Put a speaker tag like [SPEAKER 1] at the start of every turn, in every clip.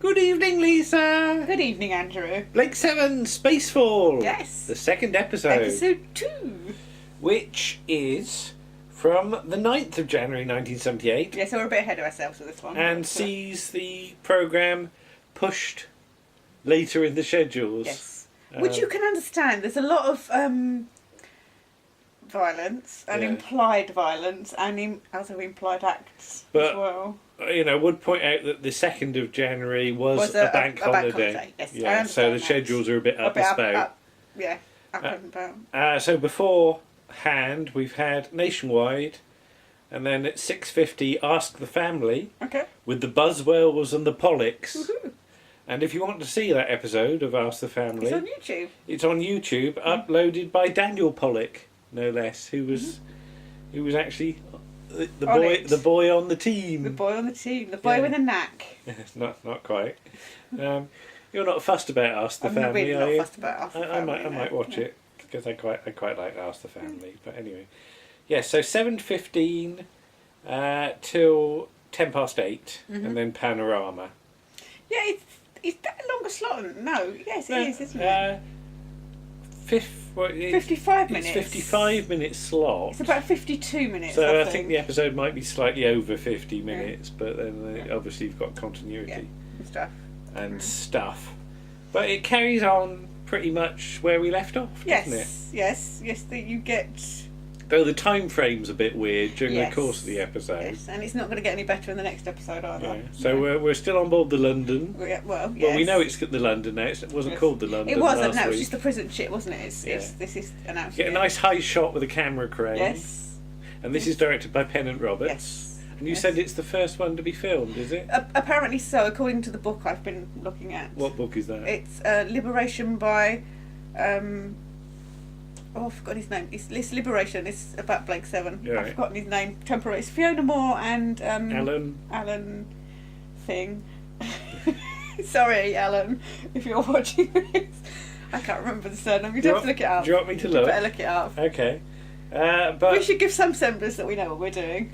[SPEAKER 1] Good evening, Lisa.
[SPEAKER 2] Good evening, Andrew.
[SPEAKER 1] Blake 7 Spacefall.
[SPEAKER 2] Yes.
[SPEAKER 1] The second episode.
[SPEAKER 2] Episode 2.
[SPEAKER 1] Which is from the 9th of January 1978.
[SPEAKER 2] Yeah, so we're a bit ahead of ourselves with this one.
[SPEAKER 1] And sees the programme pushed later in the schedules.
[SPEAKER 2] Yes. Which you can understand. There's a lot of violence and implied violence and also implied acts as well.
[SPEAKER 1] You know, I would point out that the 2nd of January was a bank holiday.
[SPEAKER 2] Yes,
[SPEAKER 1] yeah, so the schedules are a bit up and spout.
[SPEAKER 2] Up and about.
[SPEAKER 1] So beforehand, we've had Nationwide, and then at 6:50, Ask the Family, with the Buzzwells and the Pollocks.
[SPEAKER 2] Woohoo.
[SPEAKER 1] And if you want to see that episode of Ask the Family,
[SPEAKER 2] It's on YouTube.
[SPEAKER 1] It's on YouTube, uploaded by Daniel Pollock, no less, who was actually the boy on the team.
[SPEAKER 2] The boy on the team. The boy with a knack.
[SPEAKER 1] not quite. You're not fussed about Ask the Family,
[SPEAKER 2] really
[SPEAKER 1] are you?
[SPEAKER 2] not fussed about Ask the Family.
[SPEAKER 1] I might watch it because I quite like Ask the Family. But anyway, so 7:15 till 8:10, and then Panorama.
[SPEAKER 2] Yeah, is that a longer slot? No, yes, it is, isn't it? 55 minutes.
[SPEAKER 1] It's 55 minute slot.
[SPEAKER 2] It's about 52 minutes.
[SPEAKER 1] So I think the episode might be slightly over 50 minutes, but then obviously you've got continuity
[SPEAKER 2] and
[SPEAKER 1] stuff. But it carries on pretty much where we left off, doesn't it?
[SPEAKER 2] Yes. That you get.
[SPEAKER 1] Though the time frame's a bit weird during the course of the episode.
[SPEAKER 2] Yes, and it's not going to get any better in the next episode either.
[SPEAKER 1] Yeah. So we're still on board the London.
[SPEAKER 2] Well,
[SPEAKER 1] we know it's the London now. It wasn't called the London.
[SPEAKER 2] It wasn't.
[SPEAKER 1] No,
[SPEAKER 2] it was just the prison ship, wasn't it? This is announced.
[SPEAKER 1] Get a nice high shot with a camera crane.
[SPEAKER 2] Yes.
[SPEAKER 1] And this is directed by Pennant Roberts.
[SPEAKER 2] Yes.
[SPEAKER 1] And you said it's the first one to be filmed, is it?
[SPEAKER 2] Apparently so, according to the book I've been looking at.
[SPEAKER 1] What book is that?
[SPEAKER 2] It's Liberation by. I've forgotten his name. It's Liberation. It's about Blake 7.
[SPEAKER 1] Yeah,
[SPEAKER 2] I've forgotten his name temporarily. It's Fiona Moore and
[SPEAKER 1] Alan
[SPEAKER 2] thing. Sorry, Alan, if you're watching this. I can't remember the surname. You'd have to look it up.
[SPEAKER 1] Do you want me to look?
[SPEAKER 2] Better look it up.
[SPEAKER 1] Okay. But
[SPEAKER 2] we should give some semblance that we know what we're doing.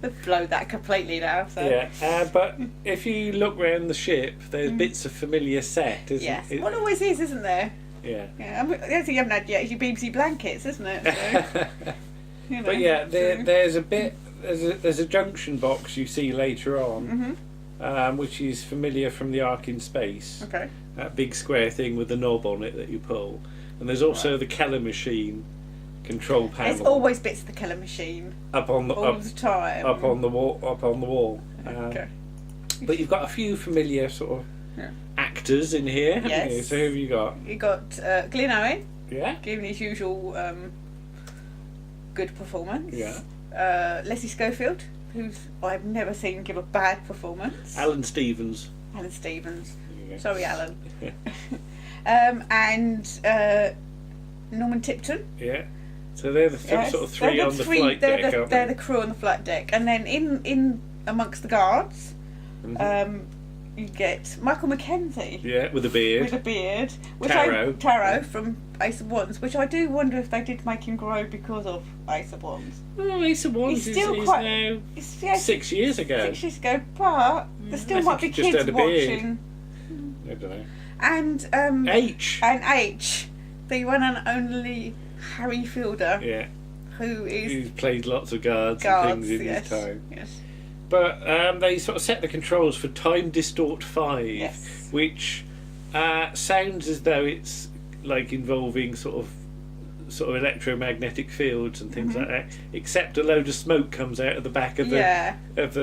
[SPEAKER 2] They've blown that completely now. So.
[SPEAKER 1] Yeah, but if you look round the ship, there's bits of familiar set, isn't
[SPEAKER 2] it?
[SPEAKER 1] Yes,
[SPEAKER 2] well, always is, isn't there?
[SPEAKER 1] Yeah.
[SPEAKER 2] Yeah, the only thing you haven't had yet is your BBC blankets, isn't it? So,
[SPEAKER 1] but yeah, there's a junction box you see later on, which is familiar from the Ark in Space.
[SPEAKER 2] Okay.
[SPEAKER 1] That big square thing with the knob on it that you pull, and there's also the Keller machine control panel.
[SPEAKER 2] There's always bits of the Keller machine
[SPEAKER 1] all the
[SPEAKER 2] time
[SPEAKER 1] up on the wall.
[SPEAKER 2] Okay.
[SPEAKER 1] But you've got a few familiar sort of actors in here, haven't you? So who have you got?
[SPEAKER 2] You got Glyn Owen.
[SPEAKER 1] Yeah.
[SPEAKER 2] Giving his usual good performance.
[SPEAKER 1] Yeah.
[SPEAKER 2] Leslie Schofield, who I've never seen give a bad performance.
[SPEAKER 1] Alan Stevens.
[SPEAKER 2] Sorry, Alan. And Norman Tipton.
[SPEAKER 1] Yeah. So they're the sort of three on the flight deck, aren't they?
[SPEAKER 2] They're the crew on the flight deck. And then in amongst the guards, you get Michael Mackenzie.
[SPEAKER 1] Yeah, with a beard.
[SPEAKER 2] Taro from Ace of Wands, which I do wonder if they did make him grow because of Ace of Wands.
[SPEAKER 1] Well, Ace of Wands is now 6 years ago.
[SPEAKER 2] 6 years ago, but there still might be kids watching.
[SPEAKER 1] I don't know.
[SPEAKER 2] And
[SPEAKER 1] H,
[SPEAKER 2] the one and only Harry Fielder.
[SPEAKER 1] Yeah.
[SPEAKER 2] Who's
[SPEAKER 1] played lots of guards and things in his time.
[SPEAKER 2] Yes.
[SPEAKER 1] But they sort of set the controls for Time Distort 5, which sounds as though it's like involving sort of electromagnetic fields and things like that. Except a load of smoke comes out of the back of the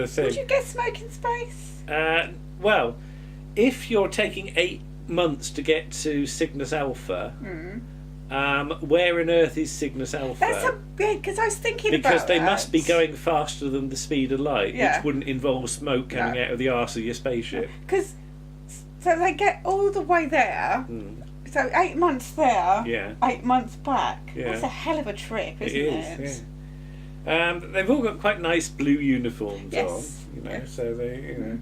[SPEAKER 1] thing.
[SPEAKER 2] Would you get smoke in space?
[SPEAKER 1] Well, if you're taking 8 months to get to Cygnus Alpha. Where on earth is Cygnus Alpha?
[SPEAKER 2] That's because I was thinking
[SPEAKER 1] because they must be going faster than the speed of light, which wouldn't involve smoke coming out of the arse of your spaceship.
[SPEAKER 2] So they get all the way there. So 8 months there, 8 months back.
[SPEAKER 1] Yeah.
[SPEAKER 2] That's a hell of a trip, isn't it?
[SPEAKER 1] Yeah. They've all got quite nice blue uniforms on, So they,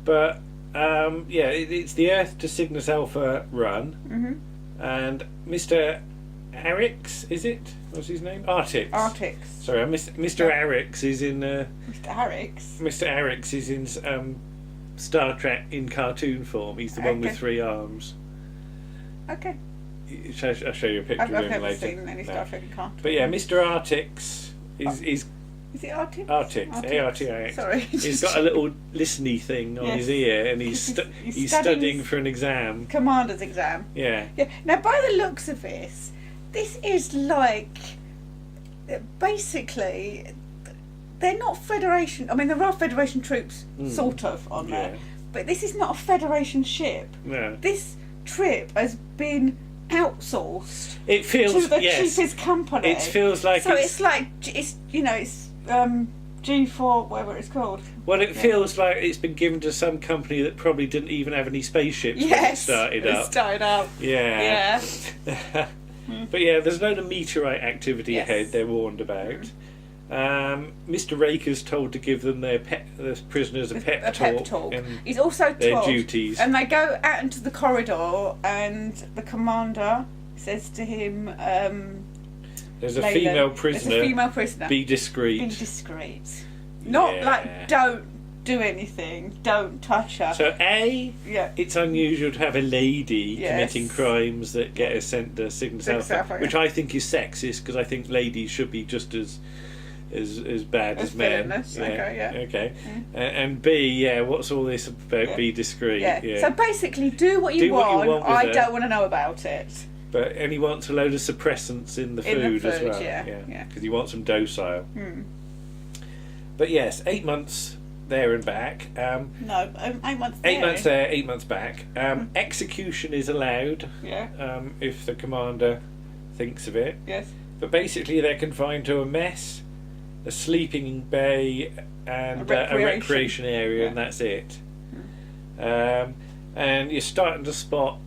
[SPEAKER 1] but it's the Earth to Cygnus Alpha run. And Mr. Arix, is it? What's his name? Artix.
[SPEAKER 2] Artix.
[SPEAKER 1] Sorry, Mr. Arix is in.
[SPEAKER 2] Mr. Arix.
[SPEAKER 1] Mr. Arix is in Star Trek in cartoon form. He's the one with 3 arms.
[SPEAKER 2] Okay.
[SPEAKER 1] I'll show you a picture
[SPEAKER 2] I've
[SPEAKER 1] of him
[SPEAKER 2] never
[SPEAKER 1] later.
[SPEAKER 2] seen any Star Trek in cartoon.
[SPEAKER 1] But yeah, Mr. Artix is
[SPEAKER 2] Is it Artix?
[SPEAKER 1] Artix. A-R-T-I-X.
[SPEAKER 2] Sorry.
[SPEAKER 1] He's got a little listeny thing on his ear, and he's studying for an exam.
[SPEAKER 2] Commander's exam.
[SPEAKER 1] Yeah.
[SPEAKER 2] Yeah. Now, by the looks of this is like basically they're not Federation. I mean, there are Federation troops, sort of, on there, but this is not a Federation ship.
[SPEAKER 1] No.
[SPEAKER 2] This trip has been outsourced.
[SPEAKER 1] It feels
[SPEAKER 2] to the cheapest company.
[SPEAKER 1] It feels like
[SPEAKER 2] so. It's G4, whatever it's called.
[SPEAKER 1] Well, it feels like it's been given to some company that probably didn't even have any spaceships when it started up. Yeah. But yeah, there's no meteorite activity ahead. They're warned about. Mr. Raker's told to give them the prisoners a pep talk. And
[SPEAKER 2] he's also
[SPEAKER 1] their
[SPEAKER 2] told,
[SPEAKER 1] duties.
[SPEAKER 2] And they go out into the corridor, and the commander says to him,
[SPEAKER 1] "There's a
[SPEAKER 2] Leyland,
[SPEAKER 1] female prisoner.
[SPEAKER 2] There's a female prisoner.
[SPEAKER 1] Be discreet.
[SPEAKER 2] Be discreet. Not like don't do anything. Don't touch her."
[SPEAKER 1] So it's unusual to have a lady committing crimes that get us sent to Cygnus Alpha, which I think is sexist, because I think ladies should be just as bad as men. Okay. And B, what's all this about? Be discreet.
[SPEAKER 2] So basically, do what you want. I don't want to know about it.
[SPEAKER 1] But and he wants a load of suppressants in the food as well. Because he wants them docile. But yes, 8 months there and back.
[SPEAKER 2] 8 months there.
[SPEAKER 1] 8 months there, 8 months back. Execution is allowed. If the commander thinks of it.
[SPEAKER 2] Yes.
[SPEAKER 1] But basically, they're confined to a mess, a sleeping bay, and a recreation area, and that's it. And you're starting to spot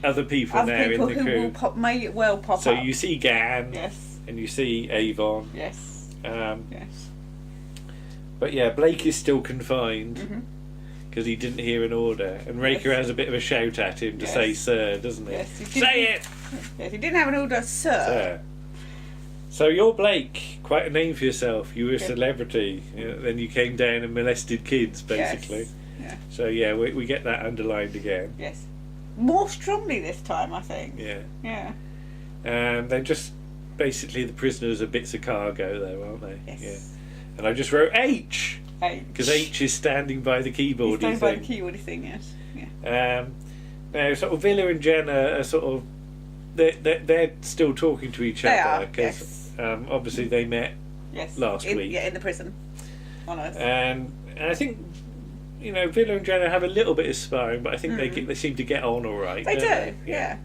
[SPEAKER 1] other people now in the crew.
[SPEAKER 2] May well pop
[SPEAKER 1] so
[SPEAKER 2] up.
[SPEAKER 1] you see Gan, and you see Avon.
[SPEAKER 2] Yes.
[SPEAKER 1] But yeah, Blake is still confined because he didn't hear an order, and Raker has a bit of a shout at him to say "sir," doesn't he?
[SPEAKER 2] Yes,
[SPEAKER 1] say it.
[SPEAKER 2] Yes, he didn't have an order, sir.
[SPEAKER 1] So you're Blake, quite a name for yourself. You were a celebrity. Then you came down and molested kids, basically.
[SPEAKER 2] Yes.
[SPEAKER 1] So we get that underlined again.
[SPEAKER 2] Yes. More strongly this time, I think.
[SPEAKER 1] Yeah. And they're just basically the prisoners are bits of cargo, though, aren't they?
[SPEAKER 2] Yes.
[SPEAKER 1] Yeah. And I just wrote H. Because H is standing by the keyboardy thing.
[SPEAKER 2] Standing by the keyboardy thing, yes. Yeah.
[SPEAKER 1] Now, sort of Villa and Jenna are sort of they're still talking to each other because obviously they met last week.
[SPEAKER 2] Yeah, in the prison on Earth.
[SPEAKER 1] And I think Villa and Jenna have a little bit of sparring, but I think they seem to get on all right.
[SPEAKER 2] They do, yeah.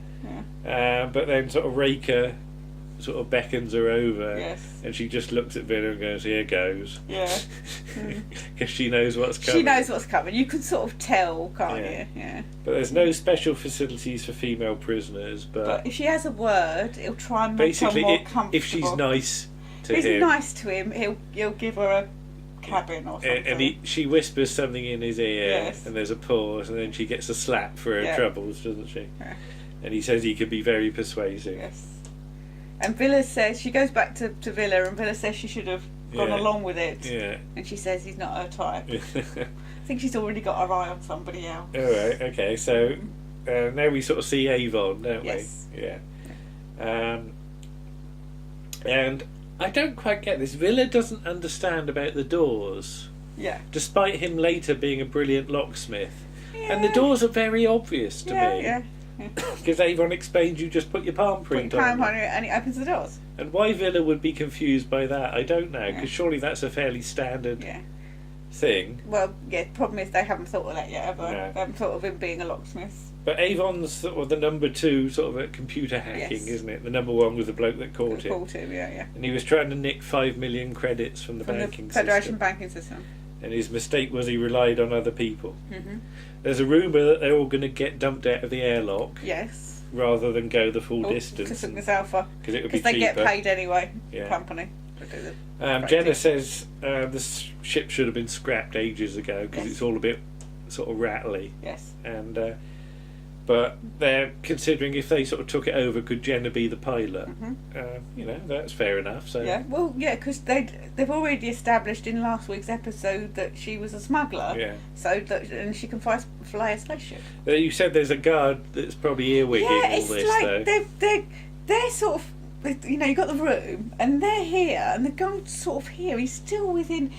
[SPEAKER 1] But then sort of Raker sort of beckons her over,
[SPEAKER 2] and
[SPEAKER 1] she just looks at Villa and goes, "Here goes."
[SPEAKER 2] Yeah.
[SPEAKER 1] Because she knows what's coming.
[SPEAKER 2] She knows what's coming. You can sort of tell, can't you? Yeah.
[SPEAKER 1] But there's no special facilities for female prisoners. But
[SPEAKER 2] if she has a word, he'll try and make her more comfortable.
[SPEAKER 1] If she's nice to him.
[SPEAKER 2] If he's nice to him, he'll give her a cabin or something.
[SPEAKER 1] And she whispers something in his ear, and there's a pause, and then she gets a slap for her troubles, doesn't she?
[SPEAKER 2] Yeah.
[SPEAKER 1] And he says he can be very persuasive.
[SPEAKER 2] Yes. And Villa says, she goes back to Villa, and Villa says she should have gone along with it.
[SPEAKER 1] Yeah.
[SPEAKER 2] And she says he's not her type. I think she's already got her eye on somebody else.
[SPEAKER 1] Alright, okay, so now we sort of see Avon, don't we? Yeah. And I don't quite get this. Villa doesn't understand about the doors.
[SPEAKER 2] Yeah.
[SPEAKER 1] Despite him later being a brilliant locksmith. Yeah. And the doors are very obvious to me.
[SPEAKER 2] Yeah.
[SPEAKER 1] Because Avon explains you just put your palm print on it
[SPEAKER 2] and it opens the doors.
[SPEAKER 1] And why Villa would be confused by that, I don't know, because surely that's a fairly standard thing.
[SPEAKER 2] Well, the problem is they haven't thought of that yet, ever. They haven't thought of him being a locksmith.
[SPEAKER 1] But Avon's sort of the number 2 sort of at computer hacking, isn't it? The number 1 was the bloke that caught him. And he was trying to nick 5 million credits from the banking
[SPEAKER 2] Federation banking system.
[SPEAKER 1] And his mistake was he relied on other people. There's a rumour that they're all going to get dumped out of the airlock.
[SPEAKER 2] Yes.
[SPEAKER 1] Rather than go the full distance.
[SPEAKER 2] To Cygnus Alpha.
[SPEAKER 1] Because it would be cheaper.
[SPEAKER 2] Because they get paid anyway, the company.
[SPEAKER 1] Jenna says the ship should have been scrapped ages ago because it's all a bit sort of rattly.
[SPEAKER 2] Yes.
[SPEAKER 1] And But they're considering if they sort of took it over, could Jenna be the pilot? That's fair enough. So
[SPEAKER 2] yeah, well, yeah, because they've already established in last week's episode that she was a smuggler.
[SPEAKER 1] Yeah.
[SPEAKER 2] So that and she can fly a spaceship.
[SPEAKER 1] You said there's a guard that's probably earwigging all this,
[SPEAKER 2] like
[SPEAKER 1] though.
[SPEAKER 2] they're sort of, you've got the room and they're here and the guard's sort of here. He's still within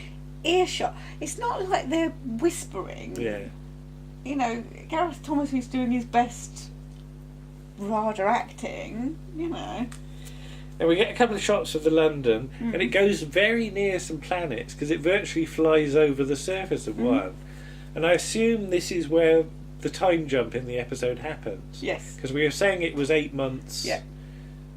[SPEAKER 2] earshot. It's not like they're whispering.
[SPEAKER 1] Yeah.
[SPEAKER 2] Gareth Thomas, who's doing his best RADA acting,
[SPEAKER 1] And we get a couple of shots of the London, and it goes very near some planets because it virtually flies over the surface of one. And I assume this is where the time jump in the episode happens.
[SPEAKER 2] Yes.
[SPEAKER 1] Because we were saying it was 8 months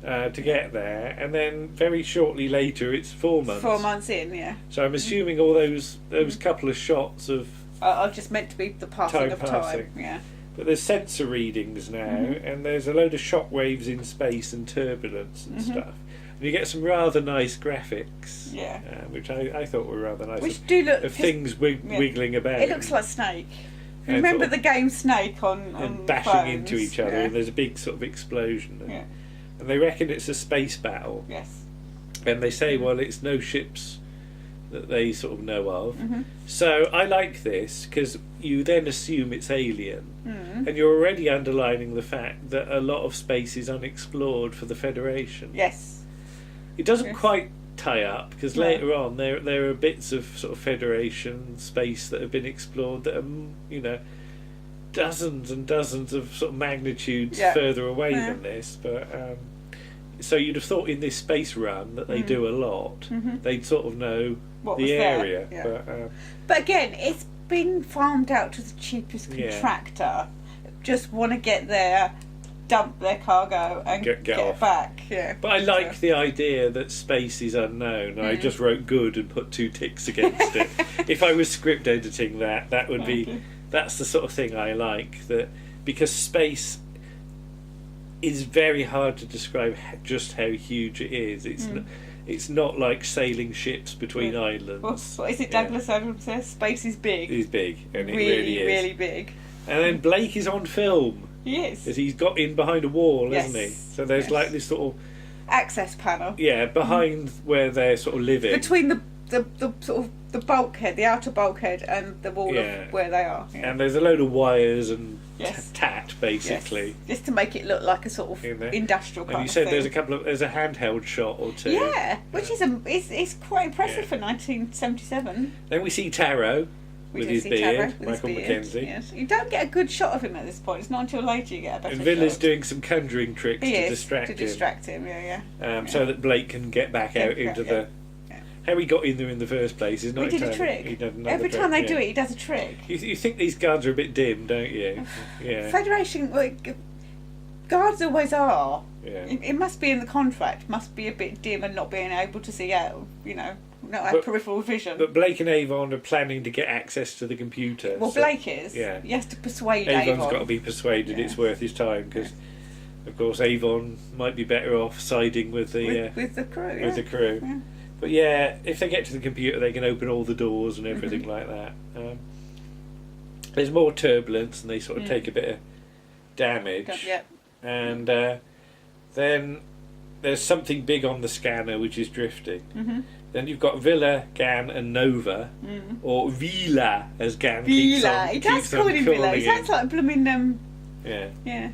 [SPEAKER 1] to get there, and then very shortly later it's 4 months.
[SPEAKER 2] 4 months in, yeah.
[SPEAKER 1] So I'm assuming all those couple of shots of
[SPEAKER 2] are just meant to be the passing of time. Yeah.
[SPEAKER 1] But there's sensor readings now, and there's a load of shock waves in space and turbulence and stuff. And you get some rather nice graphics, which I thought were rather nice.
[SPEAKER 2] Which do look
[SPEAKER 1] of things wiggling about.
[SPEAKER 2] It looks like Snake.
[SPEAKER 1] And
[SPEAKER 2] remember the game Snake on
[SPEAKER 1] and bashing
[SPEAKER 2] phones?
[SPEAKER 1] Into each other, and there's a big sort of explosion. And they reckon it's a space battle.
[SPEAKER 2] Yes.
[SPEAKER 1] And they say, well, it's no ships that they sort of know of. So I like this because you then assume it's alien, and you're already underlining the fact that a lot of space is unexplored for the Federation.
[SPEAKER 2] Yes.
[SPEAKER 1] It doesn't quite tie up because later on there are bits of sort of Federation space that have been explored that are dozens and dozens of sort of magnitudes further away than this, but. So you'd have thought in this space run that they do a lot. They'd sort of know
[SPEAKER 2] what
[SPEAKER 1] the area.
[SPEAKER 2] Yeah. But again, it's been farmed out to the cheapest contractor. Just want to get there, dump their cargo and get
[SPEAKER 1] off.
[SPEAKER 2] Back. Yeah.
[SPEAKER 1] But I like the idea that space is unknown. I just wrote good and put 2 ticks against it. If I was script editing that would be... That's the sort of thing I like. That because space... is very hard to describe just how huge it is. It's not like sailing ships between islands.
[SPEAKER 2] What is it Douglas Adams says? Space is big.
[SPEAKER 1] It's big, and it
[SPEAKER 2] really,
[SPEAKER 1] really is.
[SPEAKER 2] Really big.
[SPEAKER 1] And then Blake is on film.
[SPEAKER 2] He is.
[SPEAKER 1] As he's got in behind a wall, hasn't he? So there's like this sort of...
[SPEAKER 2] access panel.
[SPEAKER 1] Yeah, behind where they're sort of living.
[SPEAKER 2] Between the sort of the bulkhead, the outer bulkhead, and the wall of where they are. Yeah.
[SPEAKER 1] And there's a load of wires and tat, basically.
[SPEAKER 2] Yes. Just to make it look like a sort of industrial kind of thing.
[SPEAKER 1] And you said there's a handheld shot or two.
[SPEAKER 2] Yeah, which is quite impressive for 1977.
[SPEAKER 1] Then we see Taro with his beard, Michael McKenzie.
[SPEAKER 2] Yes. You don't get a good shot of him at this point. It's not until later you get a better shot.
[SPEAKER 1] And Villa's doing some conjuring tricks to
[SPEAKER 2] distract him.
[SPEAKER 1] So that Blake can get back out into the... How he got in there in the first place is not
[SPEAKER 2] he did a trick.
[SPEAKER 1] He did
[SPEAKER 2] Every time they do it, he does a trick.
[SPEAKER 1] You think these guards are a bit dim, don't you? Yeah.
[SPEAKER 2] Federation guards always are.
[SPEAKER 1] Yeah.
[SPEAKER 2] It must be in the contract. Must be a bit dim and not being able to see out. Not have peripheral vision.
[SPEAKER 1] But Blake and Avon are planning to get access to the computer.
[SPEAKER 2] Well, Blake is. Yeah. He has to persuade Avon.
[SPEAKER 1] Avon's got to be persuaded it's worth his time because, of course, Avon might be better off siding with the
[SPEAKER 2] crew.
[SPEAKER 1] With the crew.
[SPEAKER 2] Yeah.
[SPEAKER 1] But if they get to the computer, they can open all the doors and everything like that. There's more turbulence, and they sort of take a bit of damage. And then there's something big on the scanner which is drifting. Then you've got Villa, Gan, and Nova, or Vila, as Gan keeps on.
[SPEAKER 2] He does call him Villa. He sounds like a blooming. Yeah.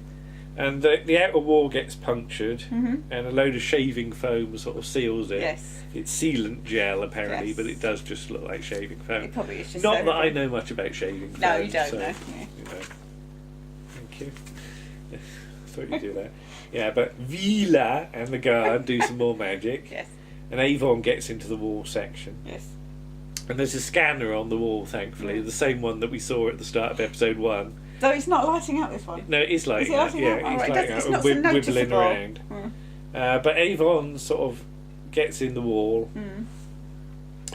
[SPEAKER 1] And the outer wall gets punctured, and a load of shaving foam sort of seals it.
[SPEAKER 2] Yes.
[SPEAKER 1] It's sealant gel apparently, but it does just look like shaving foam.
[SPEAKER 2] It probably is just
[SPEAKER 1] not that I know much about shaving foam.
[SPEAKER 2] No, you don't know.
[SPEAKER 1] Thank you. I thought you'd do that. Yeah, but Vila and the guard do some more magic.
[SPEAKER 2] Yes.
[SPEAKER 1] And Avon gets into the wall section.
[SPEAKER 2] Yes.
[SPEAKER 1] And there's a scanner on the wall, thankfully, the same one that we saw at the start of episode 1.
[SPEAKER 2] Though it's not lighting up this one.
[SPEAKER 1] No, it is lighting
[SPEAKER 2] up.
[SPEAKER 1] It's
[SPEAKER 2] not so
[SPEAKER 1] wibbling around. But Avon sort of gets in the wall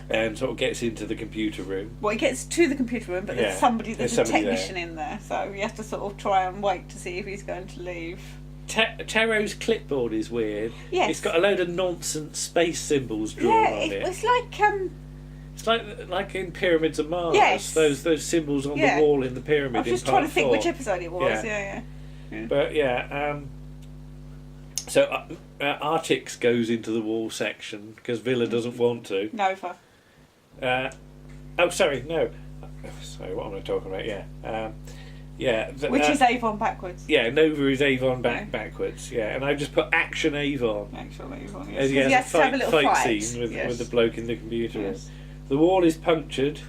[SPEAKER 1] and sort of gets into the computer room.
[SPEAKER 2] Well, he gets to the computer room, but there's a technician in there, so he has to sort of try and wait to see if he's going to leave.
[SPEAKER 1] Taro's clipboard is weird.
[SPEAKER 2] Yes.
[SPEAKER 1] It's got a load of nonsense space symbols drawn on it.
[SPEAKER 2] It's like
[SPEAKER 1] It's like in Pyramids of Mars.
[SPEAKER 2] Yes.
[SPEAKER 1] Those symbols on the wall in the pyramid.
[SPEAKER 2] I was just trying to think which episode it was. Yeah. Yeah.
[SPEAKER 1] But yeah, so Artix goes into the wall section because Villa doesn't want to.
[SPEAKER 2] Nova.
[SPEAKER 1] Oh, sorry, no. Sorry, what am I talking about? Yeah.
[SPEAKER 2] Which is Avon backwards.
[SPEAKER 1] Yeah, Nova is Avon backwards. Yeah, and I just put Action Avon.
[SPEAKER 2] Action Avon,
[SPEAKER 1] As
[SPEAKER 2] yes.
[SPEAKER 1] he has
[SPEAKER 2] to have a little fight
[SPEAKER 1] scene with the bloke in the computer room.
[SPEAKER 2] Yes.
[SPEAKER 1] The wall is punctured,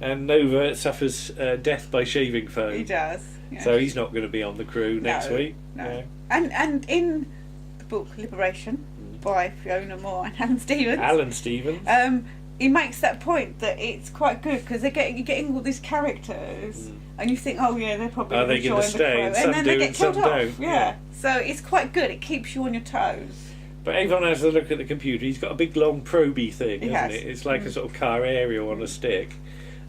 [SPEAKER 1] and Nova suffers death by shaving foam.
[SPEAKER 2] He does. Yes.
[SPEAKER 1] So he's not going to be on the crew next week.
[SPEAKER 2] No. And in the book Liberation by Fiona Moore and Alan Stevens. He makes that point that it's quite good because you're getting all these characters, and you think, oh yeah, they're probably
[SPEAKER 1] Are they
[SPEAKER 2] going to
[SPEAKER 1] stay?
[SPEAKER 2] and then they get killed off.
[SPEAKER 1] Don't. Yeah.
[SPEAKER 2] So it's quite good. It keeps you on your toes.
[SPEAKER 1] But Avon has a look at the computer. He's got a big long proby thing,
[SPEAKER 2] He
[SPEAKER 1] hasn't
[SPEAKER 2] has.
[SPEAKER 1] it? It's like a sort of car aerial on a stick.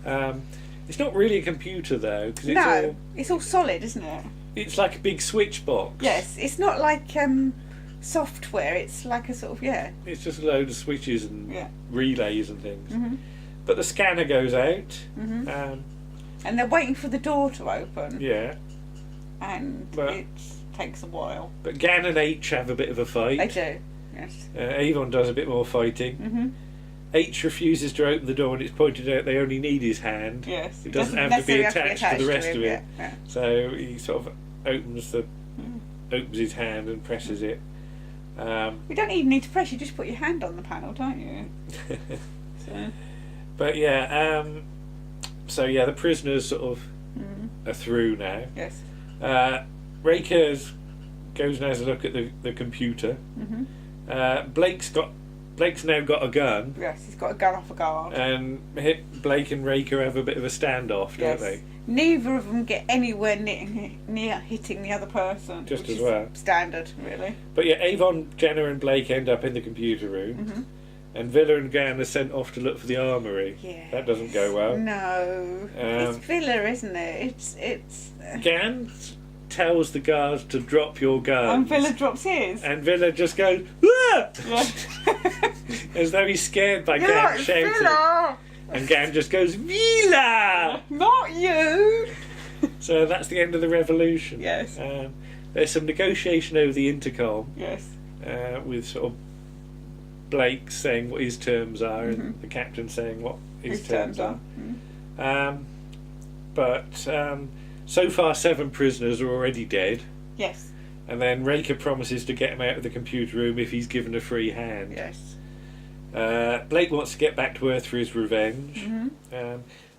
[SPEAKER 1] It's not really a computer though, because
[SPEAKER 2] it's all solid, isn't it?
[SPEAKER 1] it's like a big switch box.
[SPEAKER 2] Yes, it's not like software. It's like a sort of
[SPEAKER 1] It's just a load of switches and relays and things. But the scanner goes out.
[SPEAKER 2] And they're waiting for the door to open.
[SPEAKER 1] Yeah.
[SPEAKER 2] And it takes a while.
[SPEAKER 1] But Gan and H have a bit of a fight.
[SPEAKER 2] They do. Yes.
[SPEAKER 1] Avon does a bit more fighting. H refuses to open the door, and it's pointed out they only need his hand.
[SPEAKER 2] Yes.
[SPEAKER 1] It doesn't have to be attached to the rest of it.
[SPEAKER 2] Yeah.
[SPEAKER 1] So he sort of opens his hand and presses it.
[SPEAKER 2] You don't even need to press. You just put your hand on the panel, don't you?
[SPEAKER 1] But yeah, so yeah, the prisoners sort of are through now.
[SPEAKER 2] Yes.
[SPEAKER 1] Rakers goes and has a look at the computer. Blake's now got a gun.
[SPEAKER 2] Yes, he's got a gun off a guard.
[SPEAKER 1] And Blake and Raker have a bit of a standoff, don't they?
[SPEAKER 2] Neither of them get anywhere near hitting the other person.
[SPEAKER 1] Just
[SPEAKER 2] which
[SPEAKER 1] as
[SPEAKER 2] is
[SPEAKER 1] well.
[SPEAKER 2] Standard, really.
[SPEAKER 1] But yeah, Avon, Jenna and Blake end up in the computer room. And Villa and Gan are sent off to look for the armoury.
[SPEAKER 2] Yeah.
[SPEAKER 1] That doesn't go well.
[SPEAKER 2] No. It's Villa, isn't it? It's
[SPEAKER 1] Gan tells the guards to drop your guns.
[SPEAKER 2] And Villa drops his.
[SPEAKER 1] And Villa just goes, "Ah!"
[SPEAKER 2] Yeah.
[SPEAKER 1] As though he's scared by Gan shouting.
[SPEAKER 2] Villa!
[SPEAKER 1] And Gan just goes, "Villa!"
[SPEAKER 2] Not you!
[SPEAKER 1] So that's the end of the revolution.
[SPEAKER 2] Yes.
[SPEAKER 1] There's some negotiation over the intercom.
[SPEAKER 2] Yes.
[SPEAKER 1] With sort of Blake saying what his terms are and the captain saying what his terms are. But so far 7 prisoners are already dead.
[SPEAKER 2] Yes.
[SPEAKER 1] And then Raker promises to get him out of the computer room if he's given a free hand.
[SPEAKER 2] Yes.
[SPEAKER 1] Blake wants to get back to Earth for his revenge.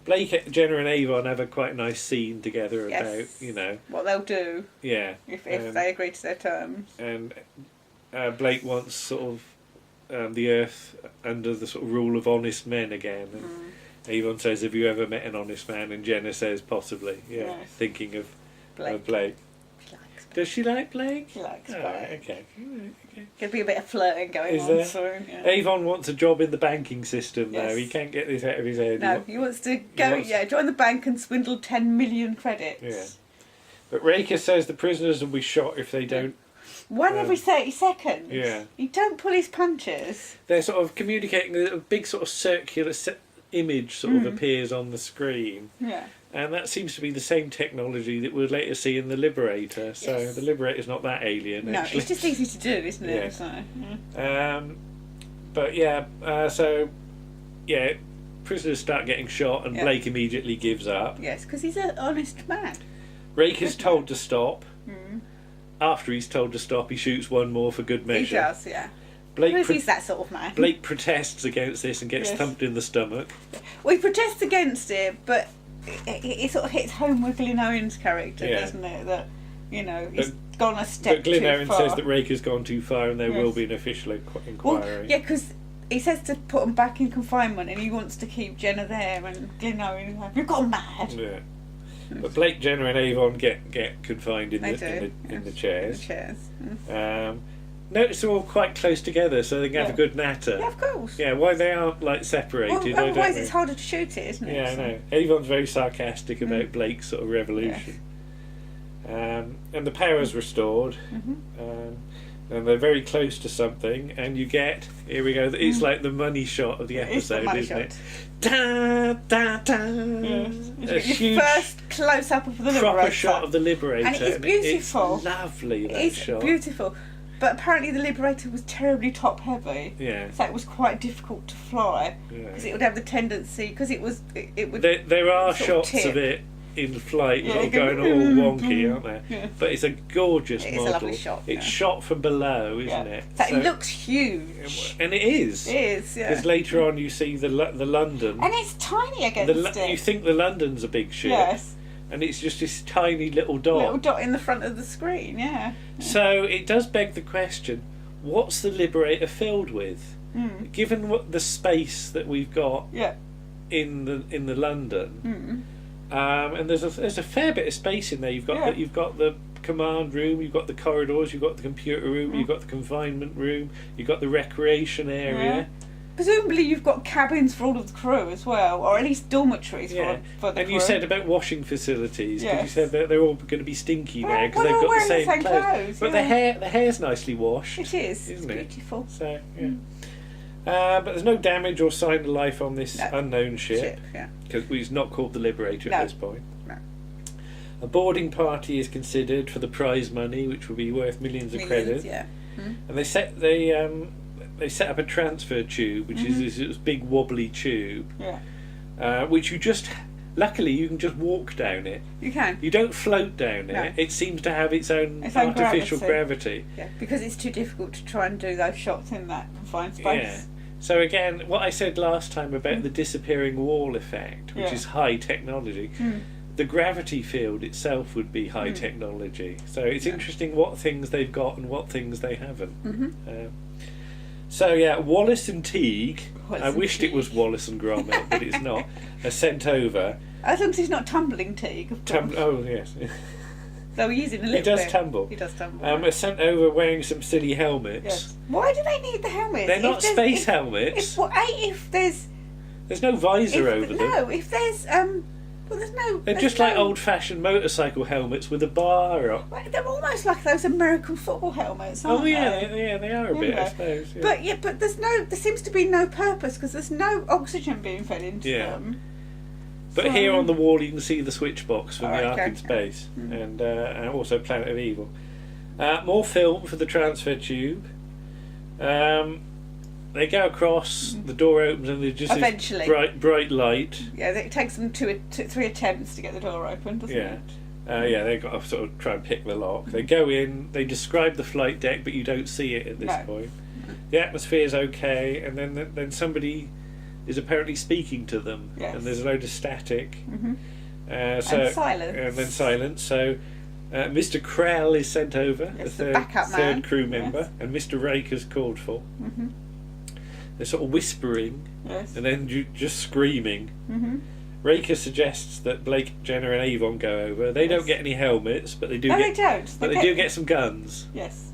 [SPEAKER 1] Blake, Jenna and Avon have a quite nice scene together about,
[SPEAKER 2] what they'll do.
[SPEAKER 1] Yeah.
[SPEAKER 2] If they agree to their terms.
[SPEAKER 1] And Blake wants sort of the Earth under the sort of rule of honest men again. And Avon says, "Have you ever met an honest man?" And Jenna says, "Possibly." Yeah,
[SPEAKER 2] Yes.
[SPEAKER 1] thinking of
[SPEAKER 2] Blake.
[SPEAKER 1] Blake.
[SPEAKER 2] She likes Blake.
[SPEAKER 1] Does she like Blake?
[SPEAKER 2] She likes
[SPEAKER 1] Oh,
[SPEAKER 2] Blake.
[SPEAKER 1] okay.
[SPEAKER 2] Could be a bit of flirting going
[SPEAKER 1] Is
[SPEAKER 2] on
[SPEAKER 1] there?
[SPEAKER 2] soon. Yeah.
[SPEAKER 1] Avon wants a job in the banking system, though.
[SPEAKER 2] Yes.
[SPEAKER 1] He can't get this out of his head.
[SPEAKER 2] No, he wants to go. Join the bank and swindle 10 million credits.
[SPEAKER 1] Yeah. But Raker says the prisoners will be shot if they don't.
[SPEAKER 2] One every 30 seconds.
[SPEAKER 1] Yeah.
[SPEAKER 2] You don't pull his punches.
[SPEAKER 1] They're sort of communicating. A big sort of circular image sort of appears on the screen.
[SPEAKER 2] Yeah.
[SPEAKER 1] And that seems to be the same technology that we'll later see in the Liberator. So
[SPEAKER 2] Yes.
[SPEAKER 1] the Liberator's not that alien.
[SPEAKER 2] No,
[SPEAKER 1] actually.
[SPEAKER 2] it's just easy to do, isn't it?
[SPEAKER 1] Yeah.
[SPEAKER 2] So,
[SPEAKER 1] But yeah, prisoners start getting shot, and Blake immediately gives up.
[SPEAKER 2] Yes, because he's an honest man.
[SPEAKER 1] Raker's told to stop. After he's told to stop, he shoots one more for good measure.
[SPEAKER 2] He does, yeah.
[SPEAKER 1] Blake
[SPEAKER 2] Because he's that sort of man.
[SPEAKER 1] Blake protests against this and gets thumped in the stomach.
[SPEAKER 2] Well, he protests against it, but it sort of hits home with Glyn Owen's character, doesn't it? That, he's gone a step
[SPEAKER 1] But Glyn
[SPEAKER 2] too
[SPEAKER 1] Owen
[SPEAKER 2] far.
[SPEAKER 1] says that Raker's gone too far and there will be an official inquiry.
[SPEAKER 2] Well, yeah, because he says to put him back in confinement and he wants to keep Jenna there, and Glyn Owen is like, "You've gone mad."
[SPEAKER 1] Yeah. But Blake, Jenna and Avon get confined in the chairs.
[SPEAKER 2] In the chairs.
[SPEAKER 1] Notice they're all quite close together so they can have a good natter.
[SPEAKER 2] Yeah, of course.
[SPEAKER 1] Yeah, why they aren't like separated,
[SPEAKER 2] Well,
[SPEAKER 1] I don't
[SPEAKER 2] otherwise
[SPEAKER 1] know.
[SPEAKER 2] it's harder to shoot it, isn't it?
[SPEAKER 1] Yeah, I
[SPEAKER 2] So-
[SPEAKER 1] know. Avon's very sarcastic about Blake's sort of revolution. And the power's restored. and they're very close to something, and you get, here we go, it's like the money shot of the episode, isn't it? Da, da, da.
[SPEAKER 2] Yeah. Your first close up of the Liberator.
[SPEAKER 1] Proper shot of the Liberator.
[SPEAKER 2] And it is beautiful.
[SPEAKER 1] It's lovely, that
[SPEAKER 2] it's
[SPEAKER 1] shot.
[SPEAKER 2] It's beautiful. But apparently the Liberator was terribly top heavy.
[SPEAKER 1] Yeah.
[SPEAKER 2] So it was quite difficult to fly. Because it would have the tendency, because it would...
[SPEAKER 1] There are shots of it in flight that are going all wonky, aren't there? Yeah. But it's a gorgeous model.
[SPEAKER 2] It's a lovely shot.
[SPEAKER 1] It's shot from below, isn't it?
[SPEAKER 2] So it looks huge.
[SPEAKER 1] And it is.
[SPEAKER 2] It is, yeah.
[SPEAKER 1] Because later on you see the London.
[SPEAKER 2] And it's tiny against it.
[SPEAKER 1] You think the London's a big ship.
[SPEAKER 2] Yes.
[SPEAKER 1] And it's just this tiny little dot.
[SPEAKER 2] Little dot in the front of the screen, yeah.
[SPEAKER 1] So it does beg the question, what's the Liberator filled with? Given what the space that we've got in the London... and there's a fair bit of space in there. You've got the command room, you've got the corridors, you've got the computer room, you've got the confinement room, you've got the recreation area.
[SPEAKER 2] Yeah. Presumably you've got cabins for all of the crew as well, or at least dormitories for the crew.
[SPEAKER 1] And you said about washing facilities, because you said that they're all going to be stinky now because they've got the same clothes. But the hair's nicely washed.
[SPEAKER 2] It is.
[SPEAKER 1] Isn't
[SPEAKER 2] it's beautiful.
[SPEAKER 1] So but there's no damage or sign of life on this unknown ship, because it's not called the Liberator at this point. No. A boarding party is considered for the prize money, which will be worth millions of credits. Yeah. And they set up a transfer tube, which is this big wobbly tube, which you just... Luckily, you can just walk down it.
[SPEAKER 2] You can.
[SPEAKER 1] You don't float down it. It seems to have its own artificial gravity.
[SPEAKER 2] Yeah, because it's too difficult to try and do those shots in that confined space.
[SPEAKER 1] Yeah. So again, what I said last time about the disappearing wall effect, which is high technology, the gravity field itself would be high technology. So it's interesting what things they've got and what things they haven't. Wallace and Teague. I wished it was Wallace and Gromit, but it's not. Are sent over.
[SPEAKER 2] As long as he's not tumbling Teague, of course.
[SPEAKER 1] Oh yes.
[SPEAKER 2] So he's using a little
[SPEAKER 1] bit. He does tumble. Are sent over wearing some silly helmets.
[SPEAKER 2] Yes. Why do they need the helmets?
[SPEAKER 1] They're not space helmets.
[SPEAKER 2] If there's
[SPEAKER 1] no visor over them.
[SPEAKER 2] No, if there's there's no.
[SPEAKER 1] They're just like old-fashioned motorcycle helmets with a bar up.
[SPEAKER 2] They're almost like those American football helmets, aren't they?
[SPEAKER 1] They are a bit, I suppose. Yeah.
[SPEAKER 2] But there seems to be no purpose because there's no oxygen being fed into them.
[SPEAKER 1] But here on the wall you can see the switch box from the Ark in Space, and also Planet of Evil. More film for the transfer tube. They go across, the door opens, and there's just
[SPEAKER 2] eventually
[SPEAKER 1] this bright light.
[SPEAKER 2] Yeah, it takes them 3 attempts to get the door open, doesn't it?
[SPEAKER 1] They've got to sort of try and pick the lock. They go in, they describe the flight deck, but you don't see it at this point. The atmosphere's okay, and then somebody is apparently speaking to them, and there's a load of static.
[SPEAKER 2] And silence.
[SPEAKER 1] And then silence. So Mr. Krell is sent over, the third crew member, and Mr. Raker's called for. They're sort of whispering, and then just screaming. Raker suggests that Blake, Jenner, and Avon go over. They don't get any helmets, but they do.
[SPEAKER 2] They don't.
[SPEAKER 1] But they do get some guns.
[SPEAKER 2] Yes.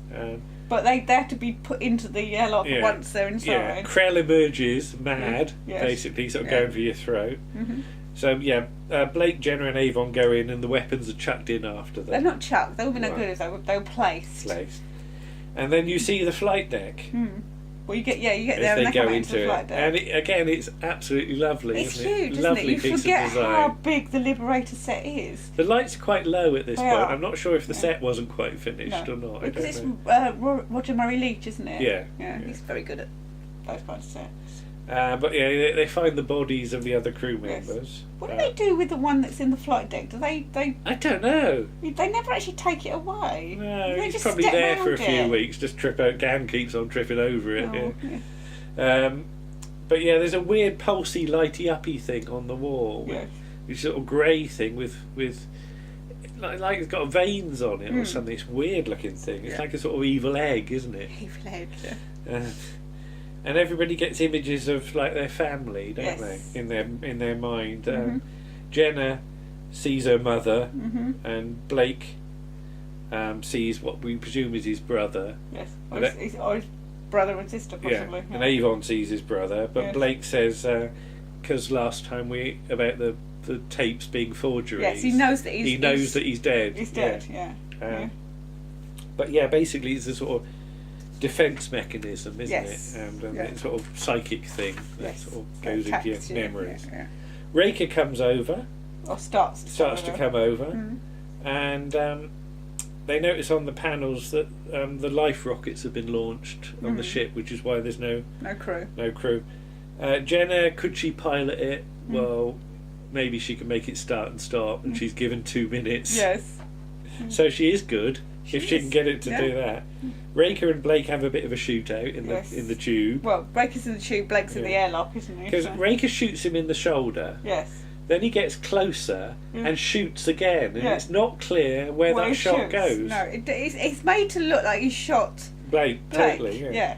[SPEAKER 2] But they have to be put into the airlock once they're inside.
[SPEAKER 1] Yeah. Krell emerges mad, basically, sort of going for your throat. So Blake, Jenner, and Avon go in, and the weapons are chucked in after them.
[SPEAKER 2] They're not chucked. They will be no good as they were placed.
[SPEAKER 1] And then you see the flight deck.
[SPEAKER 2] Well, you get there and they go into the flight deck.
[SPEAKER 1] And again, it's absolutely lovely.
[SPEAKER 2] It's
[SPEAKER 1] isn't
[SPEAKER 2] huge,
[SPEAKER 1] it? Lovely
[SPEAKER 2] isn't it? You
[SPEAKER 1] piece
[SPEAKER 2] forget
[SPEAKER 1] of design.
[SPEAKER 2] how big the Liberator set is.
[SPEAKER 1] The lights are quite low at this point.
[SPEAKER 2] Are.
[SPEAKER 1] I'm not sure if the set wasn't quite finished or not.
[SPEAKER 2] Because it's Roger Murray Leach, isn't it? Yeah. He's very good at those kinds of sets.
[SPEAKER 1] But they find the bodies of the other crew members.
[SPEAKER 2] What do they do with the one that's in the flight deck? Do they?
[SPEAKER 1] I don't know.
[SPEAKER 2] They never actually take it away.
[SPEAKER 1] No, he's probably there for a few weeks. Just trip out. Gan keeps on tripping over it. But there's a weird pulsy, lighty uppy thing on the wall. This sort of grey thing with like it's got veins on it or something. It's a weird looking thing. It's like a sort of evil egg, isn't it?
[SPEAKER 2] Evil egg.
[SPEAKER 1] And everybody gets images of like their family, don't they? In their mind. Jenna sees her mother, and Blake sees what we presume is his brother.
[SPEAKER 2] Yes, or his brother and sister, possibly.
[SPEAKER 1] And Avon sees his brother, but Blake says, because last time about the tapes being forgeries.
[SPEAKER 2] Yes, he knows that he's
[SPEAKER 1] dead.
[SPEAKER 2] He's dead. Yeah.
[SPEAKER 1] But basically, it's a sort of defence mechanism, isn't
[SPEAKER 2] Yes.
[SPEAKER 1] it? And it's sort of psychic thing that
[SPEAKER 2] Yes.
[SPEAKER 1] sort of goes into your memories.
[SPEAKER 2] Yeah.
[SPEAKER 1] Raker comes over,
[SPEAKER 2] Or starts
[SPEAKER 1] to come over, and they notice on the panels that the life rockets have been launched on the ship, which is why there's no crew. Jenna, could she pilot it? Well, maybe she can make it start and stop, and she's given 2 minutes.
[SPEAKER 2] Yes.
[SPEAKER 1] So she is good if she can get it to do that. Raker and Blake have a bit of a shootout in the tube.
[SPEAKER 2] Well, Raker's in the tube, Blake's in the airlock, isn't he?
[SPEAKER 1] Because Raker shoots him in the shoulder.
[SPEAKER 2] Yes.
[SPEAKER 1] Then he gets closer and shoots again, and it's not clear where that shot goes.
[SPEAKER 2] No, it's made to look like he shot
[SPEAKER 1] Blake. Totally.
[SPEAKER 2] Yeah.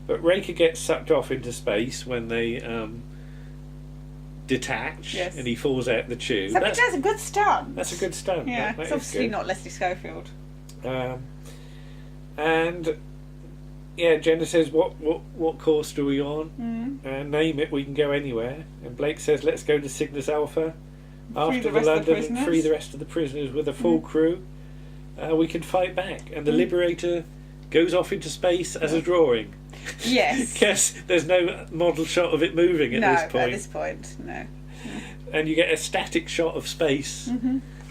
[SPEAKER 1] But Raker gets sucked off into space when they detach, and he falls out the tube.
[SPEAKER 2] So that's a good stunt.
[SPEAKER 1] That's a good stunt.
[SPEAKER 2] Yeah, it's obviously not Leslie Schofield.
[SPEAKER 1] And Jenna says, "What course are we on? Name it. We can go anywhere." And Blake says, "Let's go to Cygnus Alpha after the London and free the rest of the prisoners with a full crew. We can fight back." And the Liberator goes off into space as a drawing.
[SPEAKER 2] Yes.
[SPEAKER 1] Because there's no model shot of it moving at this point.
[SPEAKER 2] No, at this point, no.
[SPEAKER 1] And you get a static shot of space.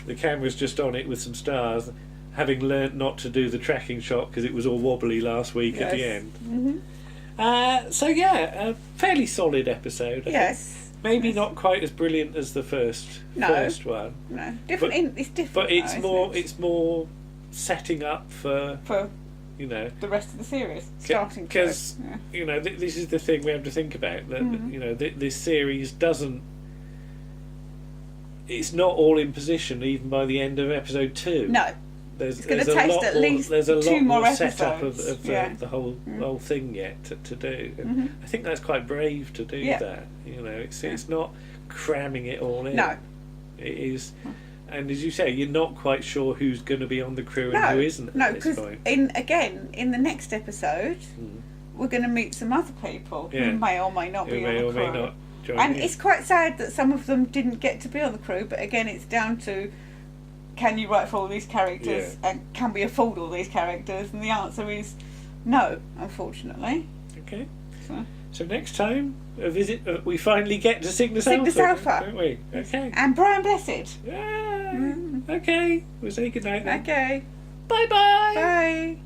[SPEAKER 1] The camera's just on it with some stars, having learnt not to do the tracking shot because it was all wobbly last week at the end. A fairly solid episode. I think. Maybe not quite as brilliant as the first one.
[SPEAKER 2] No, different. It's different.
[SPEAKER 1] But it's more setting up for the rest
[SPEAKER 2] of the series, starting
[SPEAKER 1] because this is the thing we have to think about, that this series doesn't. It's not all in position even by the end of episode 2.
[SPEAKER 2] No,
[SPEAKER 1] there's
[SPEAKER 2] going to take at least
[SPEAKER 1] there's a lot
[SPEAKER 2] 2 more
[SPEAKER 1] setup
[SPEAKER 2] episodes
[SPEAKER 1] of the whole thing yet to do. And I think that's quite brave to do that. It's not cramming it all in.
[SPEAKER 2] No,
[SPEAKER 1] it is. And as you say, you're not quite sure who's going to be on the crew and who isn't.
[SPEAKER 2] No, because in the next episode, we're going to meet some other people who may or may not be on the crew. May not join in. It's quite sad that some of them didn't get to be on the crew. But again, it's down to, can you write for all these characters, and can we afford all these characters? And the answer is no, unfortunately.
[SPEAKER 1] Okay. So next time, a visit. We finally get to Cygnus Alpha, don't we? Okay.
[SPEAKER 2] And Brian Blessed.
[SPEAKER 1] Yeah. Okay. We'll say goodnight then.
[SPEAKER 2] Okay.
[SPEAKER 1] Bye-bye.
[SPEAKER 2] Bye.